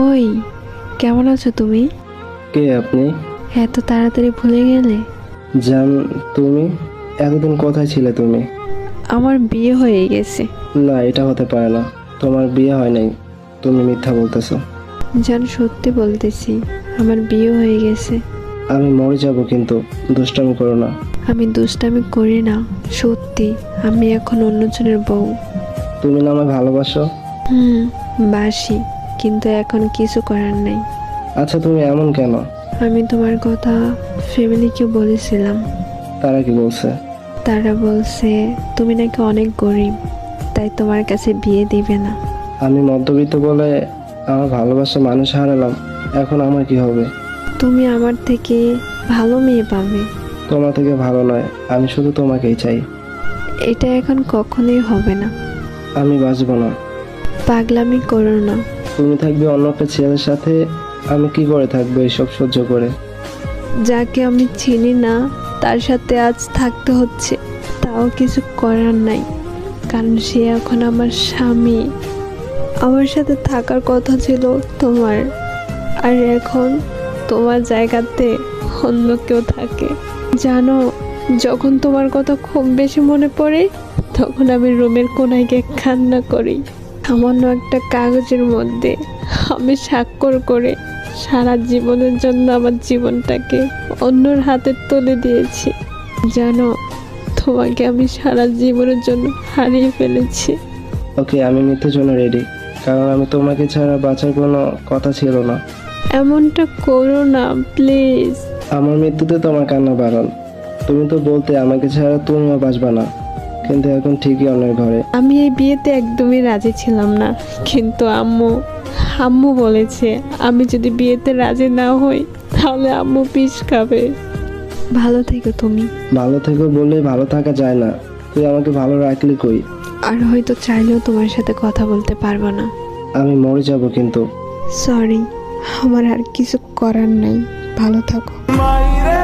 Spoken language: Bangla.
ওই, কেমন আছো তুমি? কে আপনি? এত তাড়াতাড়ি ভুলে গেলে? জান, তুমি এতদিন কোথায় ছিলে তুমি? আমার বিয়ে হয়ে গেছে। না, এটা হতে পারে না। তোমার বিয়ে হয় নাই, তুমি মিথ্যা বলতেছো। জান, সত্যি বলতেছি, আমার বিয়ে হয়ে গেছে। আমি মরে যাব, কিন্তু দুষ্টামি করো না। আমি দুষ্টামি করি না, সত্যি। আমি এখন অন্যজনের বউ। তুমি না আমায় ভালোবাসো? বাসি, কিন্তু এখন কিছু করার নাই। আচ্ছা, তুমি এমন কেন? আমি তোমার কথা ফ্যামিলিকে বলেছিলাম। তারা কি বলছে? তারা বলছে তুমি নাকি অনেক গরিব, তাই তোমার কাছে বিয়ে দিবে না। আমি মধ্যবিত্ত বলে আমার ভালোবাসা মানুষ হারালাম, এখন আমার কি হবে? তুমি আমার থেকে ভালো মেয়ে পাবে। তোমার থেকে ভালো নয়, আমি শুধু তোমাকেই চাই। এটা এখন কখনোই হবে না। আমি বাঁচবো না। পাগলামি করো না। তুমি থাকবে অন্য একটা ছেলের সাথে, আমি কি করে থাকবো এইসব সহ্য করে? যাকে আমি চিনি না তার সাথে আজ থাকতে হচ্ছে, তাও কিছু করার নাই, কারণ সে এখন আমার স্বামী। আমার সাথে থাকার কথা ছিল তোমার, আর এখন তোমার জায়গাতে অন্য কেউ থাকে। জানো, যখন তোমার কথা খুব বেশি মনে পড়ে, তখন আমি রুমের কোনায় গিয়ে কান্না করি। সামান্য একটা কাগজের মধ্যে আমি স্বাক্ষর করে সারা জীবনের জন্য আমার জীবনটাকে অন্যর হাতে তুলে দিয়েছি। জানো, তোমাকে আমি সারা জীবনের জন্য হারিয়ে ফেলেছি। ওকে, আমি মৃত্যুর জন্য রেডি, কারণ আমি তোমাকে ছাড়া বাঁচার কোনো কথা ছিল না। এমনটা করো না প্লিজ। আমার মৃত্যুতে তোমার কান্না বারণ। তুমি তো বলতে আমাকে ছাড়া তুমিও বাঁচবা না, কিন্তু এখন ঠিকই অন্যের ঘরে। আমি এই বিয়েতে একদমই রাজি ছিলাম না, কিন্তু আম্মু বলেছে আমি যদি বিয়েতে রাজি না হই তাহলে আম্মু পিস খাবে। ভালো থেকো তুমি। ভালো থেকো বললে ভালো থাকা যায় না। তুই আমাকে ভালো রাখলি কই? আর হয়তো চাইলেও তোমার সাথে কথা বলতে পারবো না। আমি মরে যাব, কিন্তু সরি, আমার আর কিছু করার নাই। ভালো থাকো। মাইরে